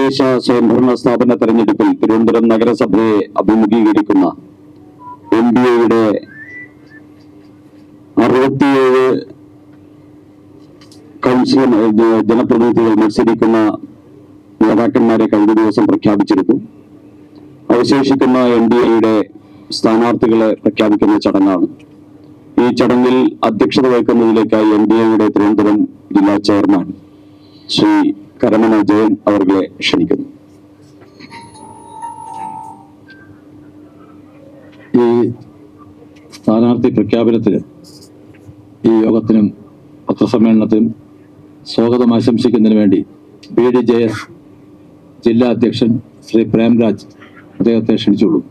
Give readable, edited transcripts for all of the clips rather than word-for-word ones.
തദ്ദേശ സ്വയംഭരണ സ്ഥാപന തെരഞ്ഞെടുപ്പിൽ തിരുവനന്തപുരം നഗരസഭയെ അഭിമുഖീകരിക്കുന്ന NDAയുടെ 67 കൗൺസിൽ ജനപ്രതിനിധികൾ മത്സരിക്കുന്ന നേതാക്കന്മാരെ കഴിഞ്ഞ ദിവസം പ്രഖ്യാപിച്ചിരുന്നു. അവശേഷിക്കുന്ന NDAയുടെ സ്ഥാനാർത്ഥികളെ പ്രഖ്യാപിക്കുന്ന ചടങ്ങാണ്. ഈ ചടങ്ങിൽ അധ്യക്ഷത വഹിക്കുന്നതിലേക്കായി NDAയുടെ തിരുവനന്തപുരം ജില്ലാ ചെയർമാൻ ശ്രീ കരമന ജയൻ അവരെ ക്ഷണിക്കുന്നു. ഈ സ്ഥാനാർത്ഥി പ്രഖ്യാപനത്തിന് ഈ യോഗത്തിനും പത്രസമ്മേളനത്തിനും സ്വാഗതം ആശംസിക്കുന്നതിന് വേണ്ടി BDJS ജില്ലാ അധ്യക്ഷൻ ശ്രീ പ്രേംരാജ് അദ്ദേഹത്തെ ക്ഷണിച്ചുള്ളൂ.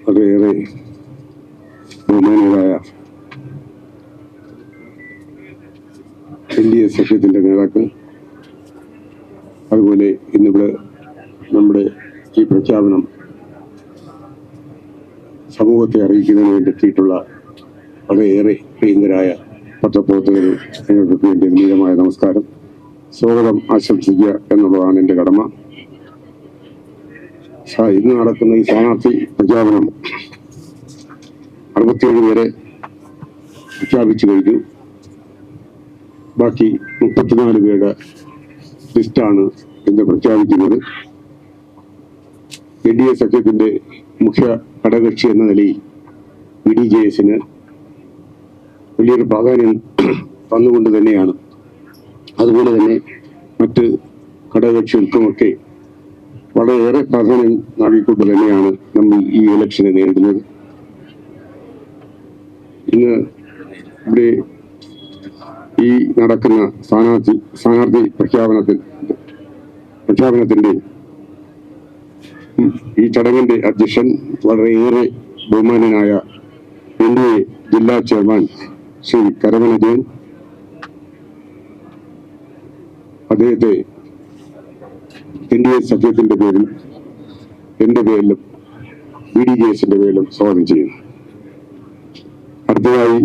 വളരെയേറെ ബഹുമാനീയരായ NDA സഖ്യത്തിൻ്റെ നേതാക്കൾ, അതുപോലെ ഇന്നിവിടെ നമ്മുടെ ഈ പ്രഖ്യാപനം സമൂഹത്തെ അറിയിക്കുന്നതിന് വേണ്ടി എത്തിയിട്ടുള്ള വളരെയേറെ പ്രിയങ്കരായ പത്രപ്രവർത്തകരും നിങ്ങൾക്ക് വേണ്ടി വിനീതമായ നമസ്കാരം. സ്വാഗതം ആശംസിക്കുക എന്നുള്ളതാണ് എൻ്റെ കടമ. ഇന്ന് നടക്കുന്ന ഈ സ്ഥാനാർത്ഥി പ്രഖ്യാപനം 67 പേരെ പ്രഖ്യാപിച്ചു കഴിഞ്ഞു. ബാക്കി 34 പേരുടെ ലിസ്റ്റാണ് ഇന്ന് പ്രഖ്യാപിക്കുന്നത്. NDA സഖ്യത്തിന്റെ മുഖ്യ ഘടകകക്ഷി എന്ന നിലയിൽ BDJSന് വലിയൊരു പ്രാധാന്യം തന്നുകൊണ്ട് തന്നെയാണ്, അതുപോലെ തന്നെ മറ്റ് ഘടകകക്ഷികൾക്കുമൊക്കെ വളരെയേറെ പ്രാധാന്യം നൽകിക്കൊണ്ട് തന്നെയാണ് നമ്മൾ ഈ ഇലക്ഷനെ നേരിടുന്നത്. ഇന്ന് ഇവിടെ ഈ നടക്കുന്ന സ്ഥാനാർത്ഥി പ്രഖ്യാപനത്തിന്റെ ഈ ചടങ്ങിന്റെ അധ്യക്ഷൻ വളരെയേറെ ബഹുമാന്യനായ NDA ജില്ലാ ചെയർമാൻ ശ്രീ കരമന ജയൻ, അദ്ദേഹത്തെ NDA സഖ്യത്തിന്റെ പേരിൽ എൻ്റെ പേരിലും BDJSന്റെ പേരിലും സ്വാഗതം ചെയ്യുന്നു. അടുത്തതായി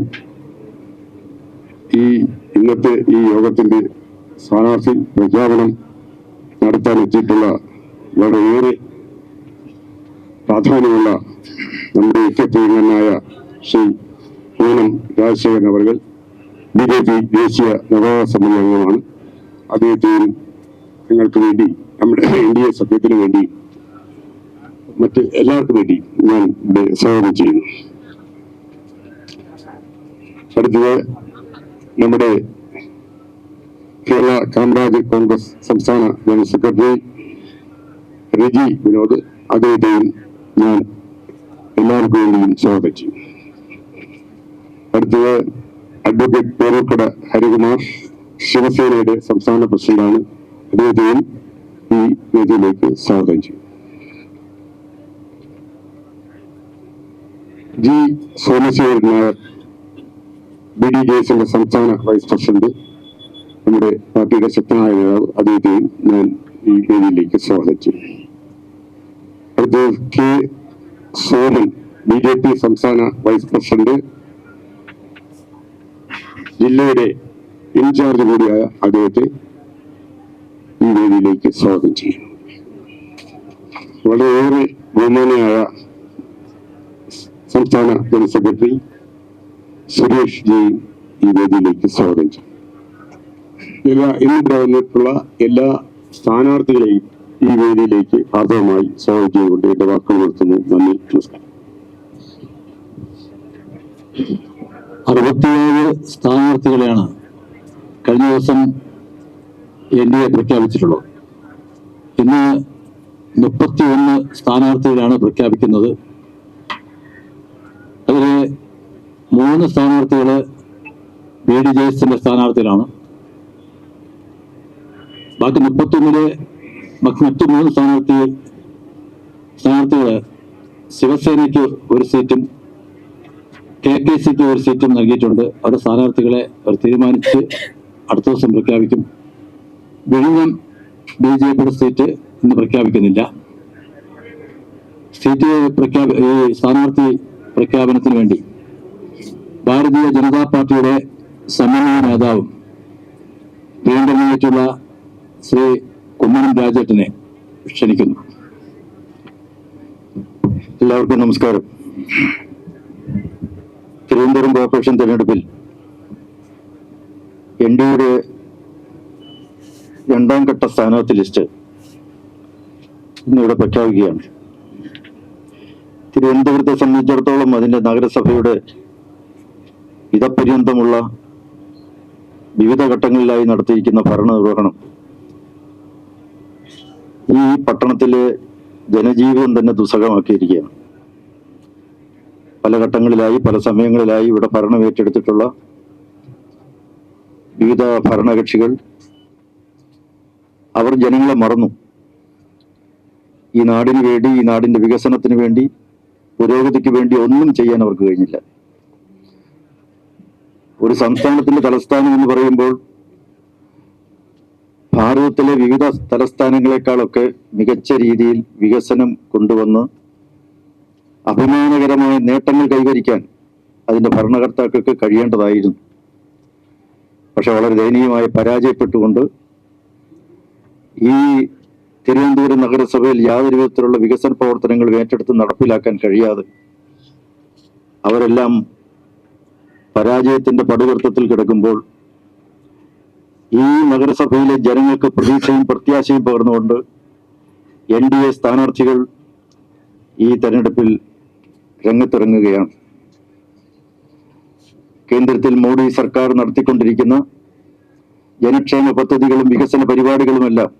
ഇന്നത്തെ ഈ യോഗത്തിന്റെ സ്ഥാനാർത്ഥി പ്രഖ്യാപനം നടത്താൻ എത്തിയിട്ടുള്ള വളരെയേറെ പ്രാധാന്യമുള്ള നമ്മുടെ ഐക്യപ്രിയങ്കനായ ശ്രീ പൂനം രാജശേഖരൻ അവർ BJP ദേശീയ നവാഗത സമിതി അംഗമാണ്. അദ്ദേഹത്തെയും നിങ്ങൾക്ക് വേണ്ടി, നമ്മുടെ NDA സഖ്യത്തിന് വേണ്ടി, മറ്റ് എല്ലാവർക്കും വേണ്ടി ഞാൻ ഇവിടെ സ്വാഗതം ചെയ്യുന്നു. അടുത്തത് നമ്മുടെ കേരള കാമരാജ് കോൺഗ്രസ് സംസ്ഥാന ജനറൽ സെക്രട്ടറി റെജി വിനോദ്, അദ്ദേഹത്തെയും ഞാൻ എല്ലാവർക്കും വേണ്ടിയും സ്വാഗതം ചെയ്യും. അടുത്തത് അഡ്വക്കേറ്റ് പേരൂർക്കട ഹരികുമാർ, ശിവസേനയുടെ സംസ്ഥാന പ്രസിഡന്റാണ്. അദ്ദേഹത്തെയും ഈ വേദിയിലേക്ക് സ്വാഗതം ചെയ്യും. G സോമശേഖരൻ നായർ, BDJSന്റെ സംസ്ഥാന വൈസ് പ്രസിഡന്റ്, നമ്മുടെ പാർട്ടിയുടെ ശക്തനായ നേതാവ്, അദ്ദേഹത്തെയും ഞാൻ ഈ വേദിയിലേക്ക് സ്വാഗതം ചെയ്യും. അടുത്ത് K സോമൻ, BJP സംസ്ഥാന വൈസ് പ്രസിഡന്റ്, ജില്ലയുടെ ഇൻചാർജ് കൂടിയായ അദ്ദേഹത്തെ ഈ വേദിയിലേക്ക് സ്വാഗതം ചെയ്യും. വളരെയേറെ ബഹുമാനിയായ സംസ്ഥാന ജനറൽ സെക്രട്ടറി സുരേഷ് ജി ഈ വേദിയിലേക്ക് സ്വാഗതം ചെയ്യും. ഇന്നിവിടെ വന്നിട്ടുള്ള എല്ലാ സ്ഥാനാർത്ഥികളെയും ഈ വേദിയിലേക്ക് ആദ്യമായി സ്വാഗതം ചെയ്തുകൊണ്ട് എന്റെ വാക്കുകൾ നിർത്തുന്നു. നന്ദി, നമസ്കാരം. 67 സ്ഥാനാർത്ഥികളെയാണ് കഴിഞ്ഞ ദിവസം NDA പ്രഖ്യാപിച്ചിട്ടുള്ളത്. ഇന്ന് 31 സ്ഥാനാർത്ഥികളാണ് പ്രഖ്യാപിക്കുന്നത്. അതിലെ 3 സ്ഥാനാർത്ഥികൾ BDJSന്റെ സ്ഥാനാർത്ഥികളാണ്. ബാക്കി 31 മറ്റു 3 സ്ഥാനാർത്ഥികൾ ശിവസേനയ്ക്ക് ഒരു സീറ്റും KKCക്ക് ഒരു സീറ്റും നൽകിയിട്ടുണ്ട്. അവരുടെ സ്ഥാനാർത്ഥികളെ അവർ തീരുമാനിച്ച് അടുത്ത ദിവസം പ്രഖ്യാപിക്കും. വിഴിഞ്ഞം BJPയുടെ സീറ്റ് ഇന്ന് പ്രഖ്യാപിക്കുന്നില്ല. സ്ഥാനാർത്ഥി പ്രഖ്യാപനത്തിന് വേണ്ടി ഭാരതീയ ജനതാ പാർട്ടിയുടെ സമന്വയ നേതാവും പ്രിയങ്കരനായിട്ടുള്ള ശ്രീ കുമ്മനം രാജേട്ടനെ ക്ഷണിക്കുന്നു. എല്ലാവർക്കും നമസ്കാരം. തിരുവനന്തപുരം കോർപ്പറേഷൻ തെരഞ്ഞെടുപ്പിൽ NDAയുടെ രണ്ടാം ഘട്ട സ്ഥാനാർത്ഥി ലിസ്റ്റ് ഇന്നിവിടെ പ്രഖ്യാപിക്കുകയാണ്. തിരുവനന്തപുരത്തെ സംബന്ധിച്ചിടത്തോളം അതിൻ്റെ നഗരസഭയുടെ ഇതപര്യന്തമുള്ള വിവിധ ഘട്ടങ്ങളിലായി നടത്തിയിരിക്കുന്ന ഭരണനിർവഹണം ഈ പട്ടണത്തിലെ ജനജീവിതം തന്നെ ദുസ്സഹമാക്കിയിരിക്കുകയാണ്. പല ഘട്ടങ്ങളിലായി പല സമയങ്ങളിലായി ഇവിടെ ഭരണം ഏറ്റെടുത്തിട്ടുള്ള വിവിധ ഭരണകക്ഷികൾ അവർ ജനങ്ങളെ മറന്നു. ഈ നാടിന് വേണ്ടി, ഈ നാടിന്റെ വികസനത്തിന് വേണ്ടി, പുരോഗതിക്ക് വേണ്ടി ഒന്നും ചെയ്യാൻ അവർക്ക് കഴിഞ്ഞില്ല. ഒരു സംസ്ഥാനത്തിന്റെ തലസ്ഥാനം എന്ന് പറയുമ്പോൾ ഭാരതത്തിലെ വിവിധ തലസ്ഥാനങ്ങളെക്കാളൊക്കെ മികച്ച രീതിയിൽ വികസനം കൊണ്ടുവന്ന് അഭിമാനകരമായ നേട്ടങ്ങൾ കൈവരിക്കാൻ അതിന്റെ ഭരണകർത്താക്കൾക്ക് കഴിയേണ്ടതായിരുന്നു. പക്ഷെ വളരെ ദയനീയമായി പരാജയപ്പെട്ടുകൊണ്ട് ഈ തിരുവനന്തപുരം നഗരസഭയിൽ യാതൊരു വിധത്തിലുള്ള വികസന പ്രവർത്തനങ്ങളും ഏറ്റെടുത്ത് നടപ്പിലാക്കാൻ കഴിയാതെ അവരെല്ലാം പരാജയത്തിന്റെ പടുവൃത്തത്തിൽ കിടക്കുമ്പോൾ ഈ നഗരസഭയിലെ ജനങ്ങൾക്ക് പ്രതീക്ഷയും പ്രത്യാശയും പകർന്നുകൊണ്ട് NDA സ്ഥാനാർത്ഥികൾ ഈ തെരഞ്ഞെടുപ്പിൽ രംഗത്തിറങ്ങുകയാണ്. കേന്ദ്രത്തിൽ മോഡി സർക്കാർ നടത്തിക്കൊണ്ടിരിക്കുന്ന ജനക്ഷേമ പദ്ധതികളും വികസന പരിപാടികളുമെല്ലാം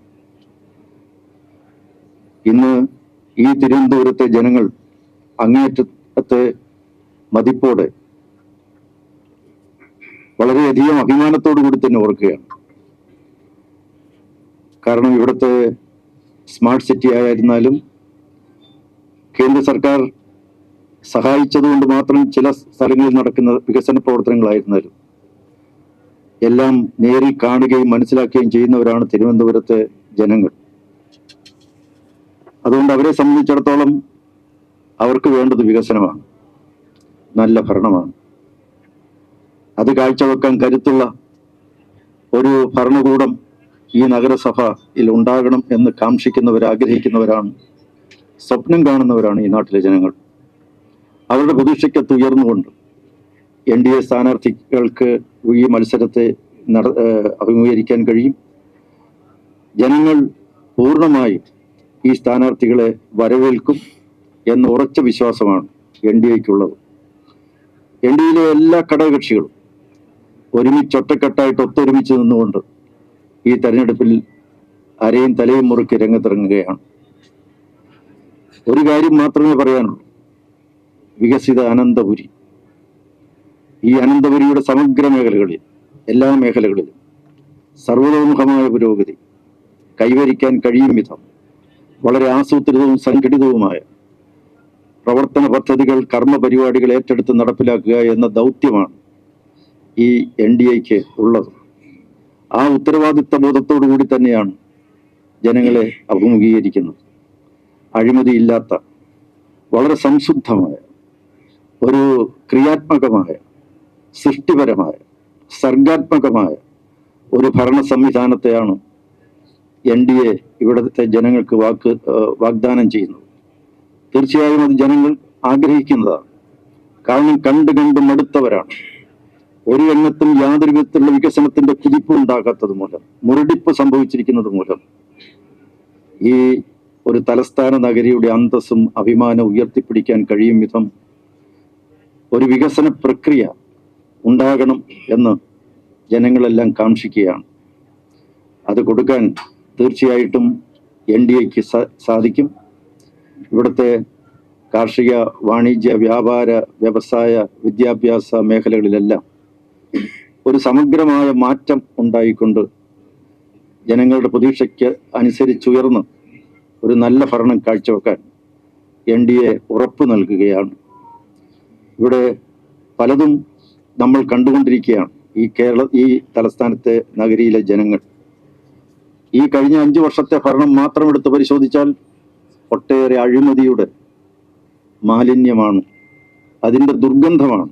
ഇന്ന് ഈ തിരുവനന്തപുരത്തെ ജനങ്ങൾ അങ്ങേയറ്റത്തെ മതിപ്പോടെ വളരെയധികം അഭിമാനത്തോടു കൂടി തന്നെ ഓർക്കുകയാണ്. കാരണം ഇവിടുത്തെ സ്മാർട്ട് സിറ്റി ആയിരുന്നാലും കേന്ദ്ര സർക്കാർ സഹായിച്ചതുകൊണ്ട് മാത്രം ചില സ്ഥലങ്ങളിൽ നടക്കുന്ന വികസന പ്രവർത്തനങ്ങളായിരുന്നാലും എല്ലാം നേരിൽ കാണുകയും മനസ്സിലാക്കുകയും ചെയ്യുന്നവരാണ് തിരുവനന്തപുരത്തെ ജനങ്ങൾ. അതുകൊണ്ട് അവരെ സംബന്ധിച്ചിടത്തോളം അവർക്ക് വേണ്ടത് വികസനമാണ്, നല്ല ഭരണമാണ്. അത് കാഴ്ചവെക്കാൻ കരുത്തുള്ള ഒരു ഭരണകൂടം ഈ നഗരസഭയിൽ ഉണ്ടാകണം എന്ന് കാംക്ഷിക്കുന്നവർ, ആഗ്രഹിക്കുന്നവരാണ്, സ്വപ്നം കാണുന്നവരാണ് ഈ നാട്ടിലെ ജനങ്ങൾ. അവരുടെ പ്രതീക്ഷയ്ക്കത്ത് ഉയർന്നുകൊണ്ട് NDA സ്ഥാനാർത്ഥികൾക്ക് ഈ മത്സരത്തെ അഭിമുഖീകരിക്കാൻ കഴിയും. ജനങ്ങൾ പൂർണ്ണമായും ഈ സ്ഥാനാർത്ഥികളെ വരവേൽക്കും എന്ന ഉറച്ച വിശ്വാസമാണ് NDAയ്ക്കുള്ളത്. NDAയിലെ എല്ലാ ഘടകകക്ഷികളും ഒറ്റക്കെട്ടായിട്ട് ഒത്തൊരുമിച്ച് നിന്നുകൊണ്ട് ഈ തെരഞ്ഞെടുപ്പിൽ അരയും തലയും മുറുക്കി രംഗത്തിറങ്ങുകയാണ്. ഒരു കാര്യം മാത്രമേ പറയാനുള്ളൂ, വികസിത അനന്തപുരി. ഈ അനന്തപുരിയുടെ സമഗ്ര മേഖലകളിൽ, എല്ലാ മേഖലകളിലും സർവതോമുഖമായ പുരോഗതി കൈവരിക്കാൻ കഴിയും വിധം വളരെ ആസൂത്രിതവും സംഘടിതവുമായ പ്രവർത്തന പദ്ധതികൾ, കർമ്മ പരിപാടികൾ ഏറ്റെടുത്ത് നടപ്പിലാക്കുക എന്ന ദൗത്യമാണ് ഈ NDAയ്ക്ക് ഉള്ളത്. ആ ഉത്തരവാദിത്ത ബോധത്തോടു കൂടി തന്നെയാണ് ജനങ്ങളെ അഭിമുഖീകരിക്കുന്നത്. അഴിമതിയില്ലാത്ത, വളരെ സംശുദ്ധമായ, ഒരു ക്രിയാത്മകമായ, സൃഷ്ടിപരമായ, സർഗാത്മകമായ ഒരു ഭരണ സംവിധാനത്തെയാണ് NDA ഇവിടുത്തെ ജനങ്ങൾക്ക് വാഗ്ദാനം ചെയ്യുന്നത്. തീർച്ചയായും അത് ജനങ്ങൾ ആഗ്രഹിക്കുന്നതാണ്. കാരണം കണ്ട് മടുത്തവരാണ്. ഒരു രംഗത്തും യാതൊരു വിധത്തിലുള്ള വികസനത്തിന്റെ കുതിപ്പ് ഉണ്ടാകാത്തത് മൂലം, മുരടിപ്പ് സംഭവിച്ചിരിക്കുന്നത് മൂലം ഈ ഒരു തലസ്ഥാന നഗരിയുടെ അന്തസ്സും അഭിമാനവും ഉയർത്തിപ്പിടിക്കാൻ കഴിയും വിധം ഒരു വികസന പ്രക്രിയ ഉണ്ടാകണം എന്ന് ജനങ്ങളെല്ലാം കാംക്ഷിക്കുകയാണ്. അത് കൊടുക്കാൻ തീർച്ചയായിട്ടും NDAയ്ക്ക് സാധിക്കും. ഇവിടുത്തെ കാർഷിക, വാണിജ്യ, വ്യാപാര, വ്യവസായ, വിദ്യാഭ്യാസ മേഖലകളിലെല്ലാം ഒരു സമഗ്രമായ മാറ്റം ഉണ്ടായിക്കൊണ്ട് ജനങ്ങളുടെ പ്രതീക്ഷയ്ക്ക് അനുസരിച്ചുയർന്ന് ഒരു നല്ല ഭരണം കാഴ്ചവെക്കാൻ NDA ഉറപ്പ് നൽകുകയാണ്. ഇവിടെ പലതും നമ്മൾ കണ്ടുകൊണ്ടിരിക്കുകയാണ്. ഈ തലസ്ഥാനത്തെ നഗരിയിലെ ജനങ്ങൾ ഈ കഴിഞ്ഞ 5 വർഷത്തെ ഭരണം മാത്രം എടുത്ത് പരിശോധിച്ചാൽ ഒട്ടേറെ അഴിമതിയുടെ മാലിന്യമാണ്, അതിൻ്റെ ദുർഗന്ധമാണ്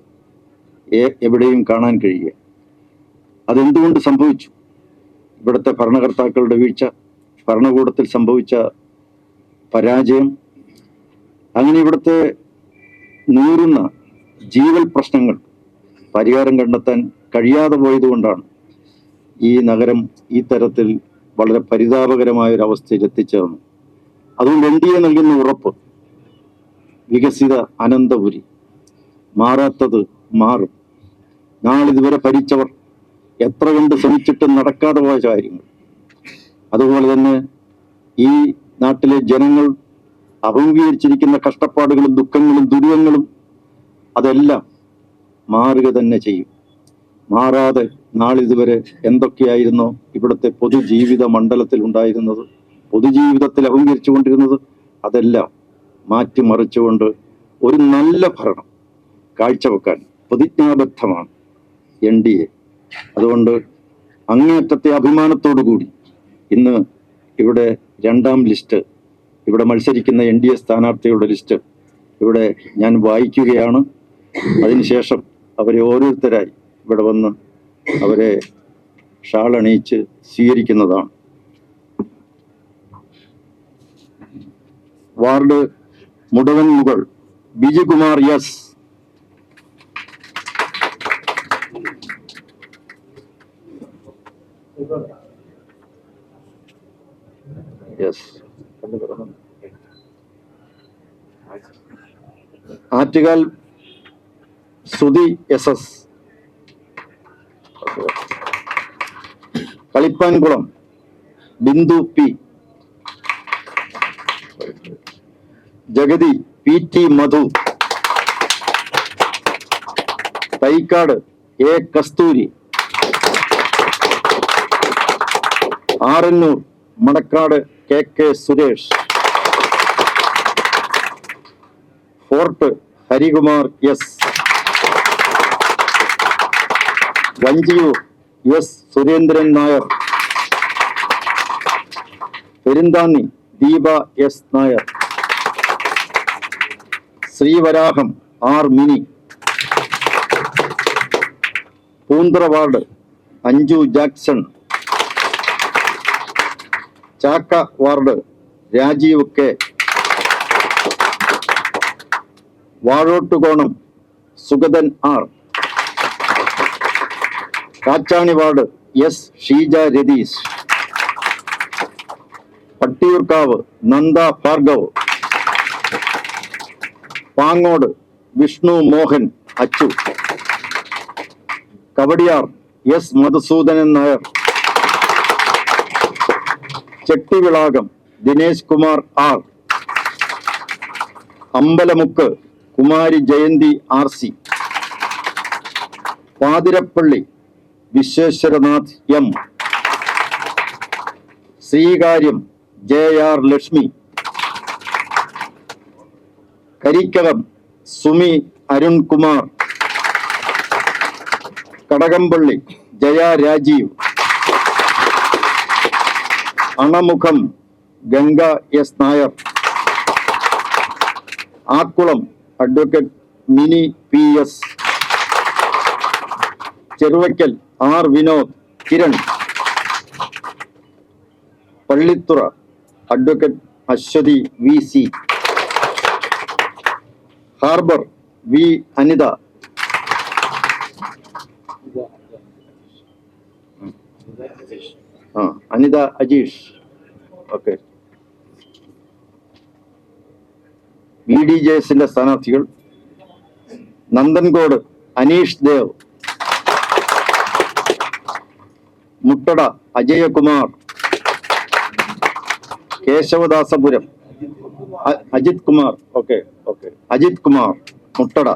എവിടെയും കാണാൻ കഴിയുക. അതെന്തുകൊണ്ട് സംഭവിച്ചു? ഇവിടുത്തെ ഭരണകർത്താക്കളുടെ വീഴ്ച, ഭരണകൂടത്തിൽ സംഭവിച്ച പരാജയം, അങ്ങനെ ഇവിടുത്തെ നൂറുന്ന ജീവൽ പ്രശ്നങ്ങൾ പരിഹാരം കണ്ടെത്താൻ കഴിയാതെ പോയതുകൊണ്ടാണ് ഈ നഗരം ഈ തരത്തിൽ വളരെ പരിതാപകരമായ ഒരു അവസ്ഥയിൽ എത്തിച്ചേർന്നു. അതുകൊണ്ട് NDA നൽകുന്ന ഉറപ്പ് വികസിത അനന്തപുരി, മാറാത്തത് മാറും. നാളിതുവരെ ഭരിച്ചവർ എത്ര കണ്ട് ശ്രമിച്ചിട്ടും നടക്കാതെ പോയ കാര്യങ്ങൾ, അതുപോലെ തന്നെ ഈ നാട്ടിലെ ജനങ്ങൾ അഭിമുഖീകരിച്ചിരിക്കുന്ന കഷ്ടപ്പാടുകളും ദുഃഖങ്ങളും ദുരിതങ്ങളും അതെല്ലാം മാറുക തന്നെ ചെയ്യും. മാറാതെ നാളിതുവരെ എന്തൊക്കെയായിരുന്നോ ഇവിടുത്തെ പൊതുജീവിത മണ്ഡലത്തിൽ ഉണ്ടായിരുന്നത്, പൊതുജീവിതത്തിൽ അഭിമുഖീകരിച്ചു കൊണ്ടിരുന്നത്, അതെല്ലാം മാറ്റിമറിച്ചുകൊണ്ട് ഒരു നല്ല ഭരണം കാഴ്ചവെക്കാൻ പ്രതിജ്ഞാബദ്ധമാണ് NDA. അതുകൊണ്ട് അങ്ങേയറ്റത്തെ അഭിമാനത്തോടു കൂടി ഇന്ന് ഇവിടെ രണ്ടാം ലിസ്റ്റ്, ഇവിടെ മത്സരിക്കുന്ന NDA സ്ഥാനാർത്ഥികളുടെ ലിസ്റ്റ് ഇവിടെ ഞാൻ വായിക്കുകയാണ്. അതിനുശേഷം അവരെ ഓരോരുത്തരായി ഇവിടെ വന്ന് അവരെ ഷാളണിയിച്ച് സ്വീകരിക്കുന്നതാണ്. Ward Mudavanmugal Bijukumar S. Attukal Sudhi SS. Kalippankulam Bindu P. Jagathy PT Madhu. Thycaud A Kasthuri. Arannoor Manacaud KK Suresh. Fort Harikumar S. Vanchiyoor S Surendran Nair. Perunthanni Deepa S Nair. Sreevaraham R Mini. Poonthura ward Anju Jackson. Chakka ward Rajeev K. Vazhottukonam Sugathan R. Kachani ward S Sheeja Ratheesh. Pattiyoorkavu Nanda Bhargav. Pangode Vishnu Mohan Achu. Kawdiar S Madhusoodanan Nair. Chettivilakam Dinesh Kumar R. Ambalamukku Kumari Jayanthi RC. Pathirappally Visweswaranath M. Sreekaryam JR Lakshmi. Karikkakom Sumi Arunkumar. Kadakampally Jaya Rajeev. Anamukham Ganga S Nair. Akkulam advocate Mini PS. Cheruvaickal R Vinod Kiran. Pallithura advocate Aswathy VC. Harbour V Anitha. Anitha Ajeesh. Okay. BDJSന്റെ സ്ഥാനാർത്ഥികൾ Nanthancode Aneesh Dev. Muttada Ajayakumar. Kesavadasapuram Ajith Kumar. Okay. Ajith Kumar Muttada.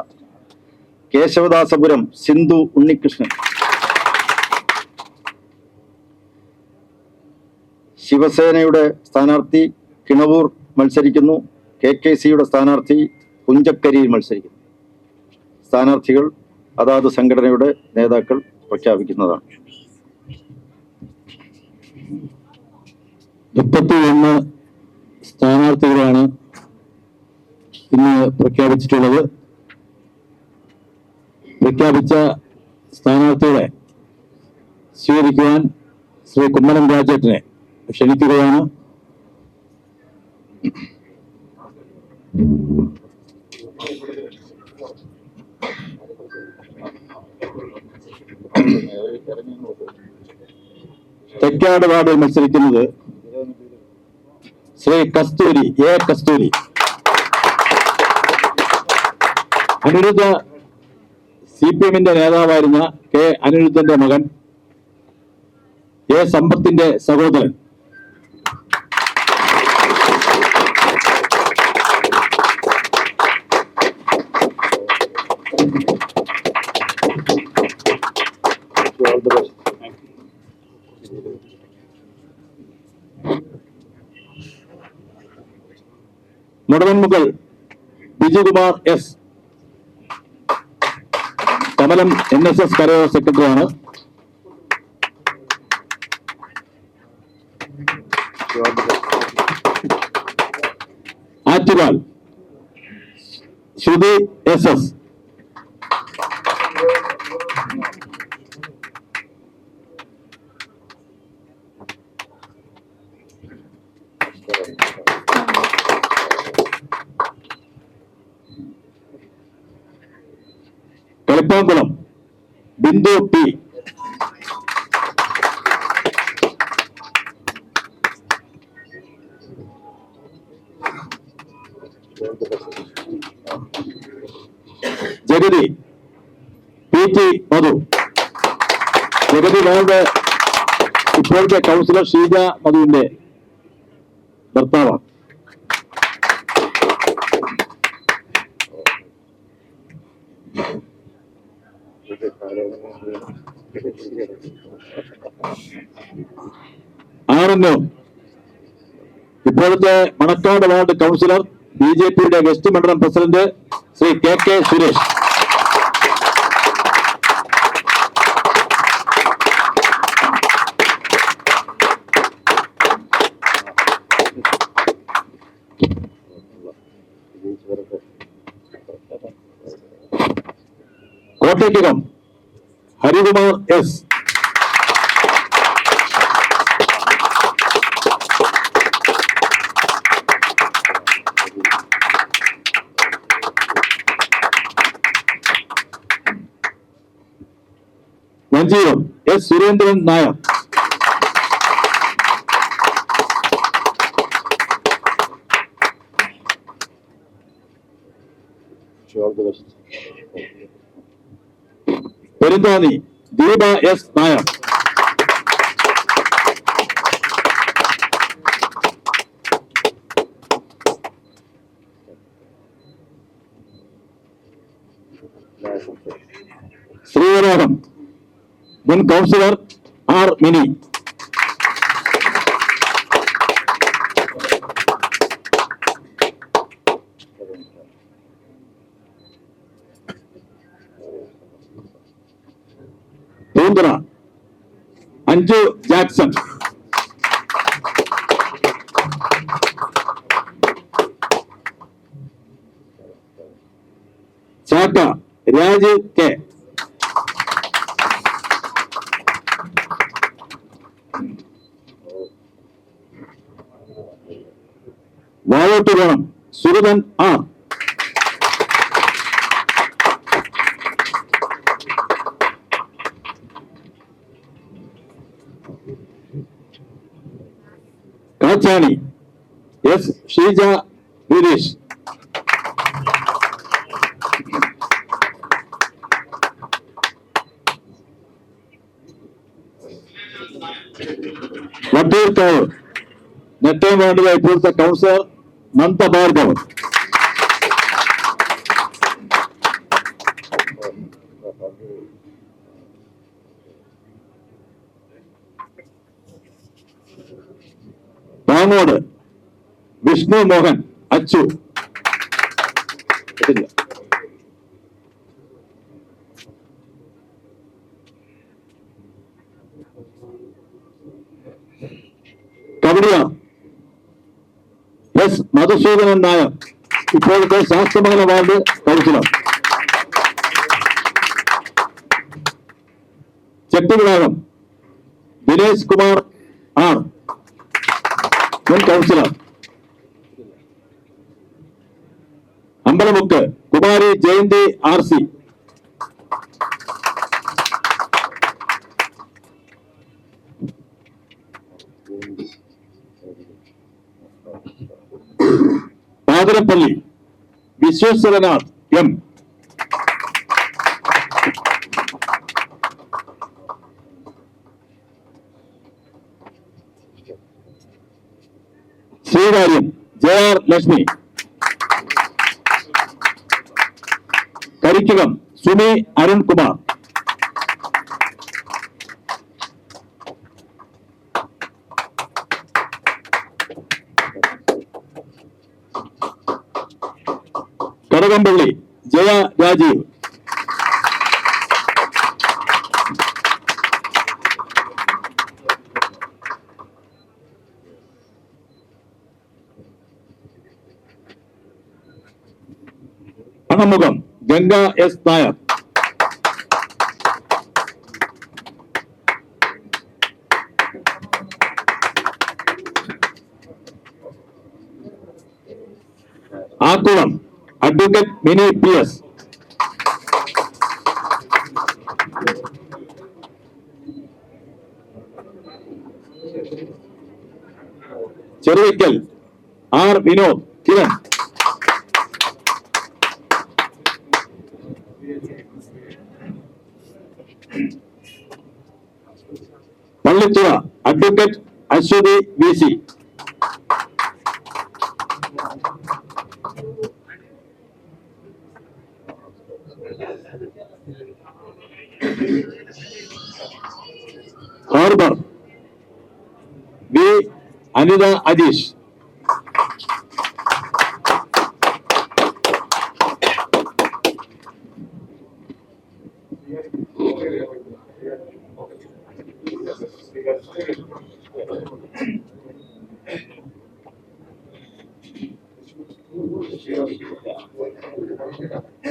Kesavadasapuram Sindhu Unnikrishnan. ശിവസേനയുടെ സ്ഥാനാർത്ഥി കിണവൂർ മത്സരിക്കുന്നു. KKCയുടെ സ്ഥാനാർത്ഥി പുഞ്ചക്കരിയിൽ മത്സരിക്കുന്നു. സ്ഥാനാർത്ഥികൾ അതാത് സംഘടനയുടെ നേതാക്കൾ പ്രഖ്യാപിക്കുന്നതാണ്. 31 സ്ഥാനാർത്ഥികളാണ് ഇന്ന് പ്രഖ്യാപിച്ചിട്ടുള്ളത്. പ്രഖ്യാപിച്ച സ്ഥാനാർത്ഥികളെ സ്വീകരിക്കുവാൻ ശ്രീ കുമ്മനം രാജേട്ടനെ ക്ഷണിക്കുകയാണ്. തെക്കാട് വാർഡിൽ മത്സരിക്കുന്നത് ശ്രീ കസ്തൂരി കസ്തൂരി. അനിരുദ്ധ CPM-ന്റെ നേതാവായിരുന്ന കെ അനിരുദ്ധന്റെ മകൻ സമ്പത്തിന്റെ സഹോദരൻ. മുടവൻമുകൾ ബിജുകുമാർ S. കമലം NSS കരയോർ സെക്രട്ടറിയാണ്. Attukal Sruthi SS. Kalippankulam Bindu P. Jagathy PT Madhu. Jagathy ward ഇപ്പോഴത്തെ കൗൺസിലർ ഷീജ മധുവിന്റെ ഭർത്താവാണ്. ആറന്നൂർ ഇപ്പോഴത്തെ മണക്കാട് വാർഡ് കൗൺസിലർ BJP-യുടെ വെസ്റ്റ് മണ്ഡലം president Shri KK Suresh. Kottakkakom Harikumar S. Vanchiyoor S. Surendran Nair. Perunthani Deepa S. Nair. Sreevaraham മുൻ councillor R. Mini. Poonthura Anju Jackson. Chakka Raj K. Vazhottukonam Surathan R. Kachani S. Sheeja Gireesh. Vattiyoorkavu Nettayam വാർഡിലെ ഇപ്പോഴത്തെ കൗൺസിലർ നന്ദ ഭാർഗവ്. പാങ്ങോട് വിഷ്ണു മോഹൻ അച്ചു. കവടിയ S. മധുസൂദനൻ നായർ ഇപ്പോഴത്തെ Sasthamangalam ward councillor. Chettivilakam Dinesh Kumar R, മുൻ councillor. Ambalamukku Kumari Jayanthi RC. Pathirappally Visweswaranath M. Sreekaryam JR Lakshmi. Karikkakom Sumi Arunkumar. Kadakampally Jaya Rajeev. Anamukham Ganga S. Nair. Akkulam advocate Mini PS. Cheruvaickal R. Vinod Kiran. Pallithura advocate Aswathy VC. Harbour V. Anitha Ajeesh.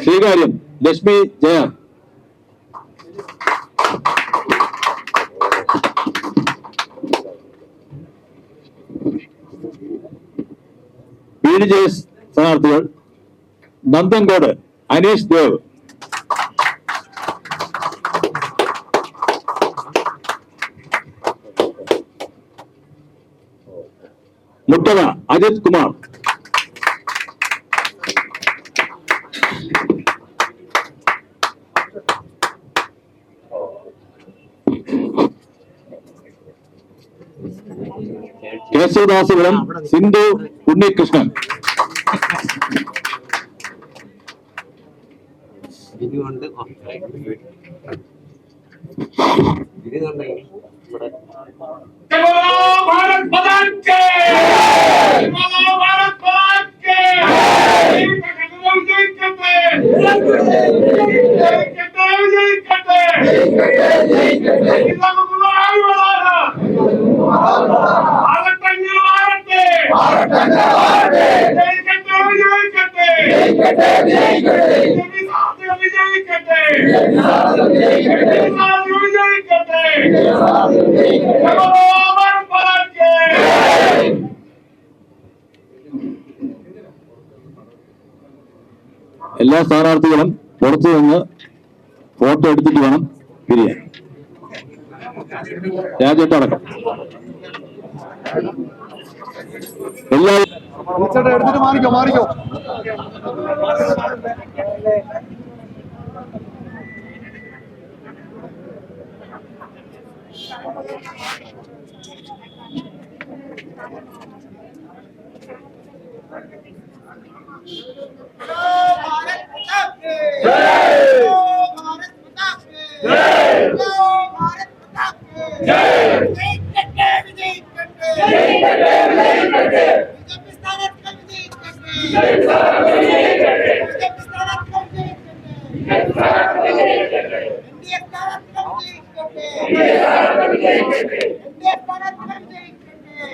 Sreekaryam Lakshmi Jaya. BDJS സ്ഥാനാർത്ഥികൾ നന്ദൻകോട് അനീഷ് ദേവ്. മുട്ടക അജിത് കുമാർ. കേശവദാസപുരം സിന്ധു ഉണ്ണികൃഷ്ണൻ. എല്ലാ സ്ഥാനാർത്ഥികളും പുറത്തു നിന്ന് ഫോട്ടോ എടുത്തിട്ട് വേണം പിരിയാൻ. രാജേട്ടടക്കം എല്ലാവരും എടുത്തിട്ട് മാറിക്കോ.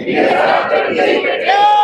India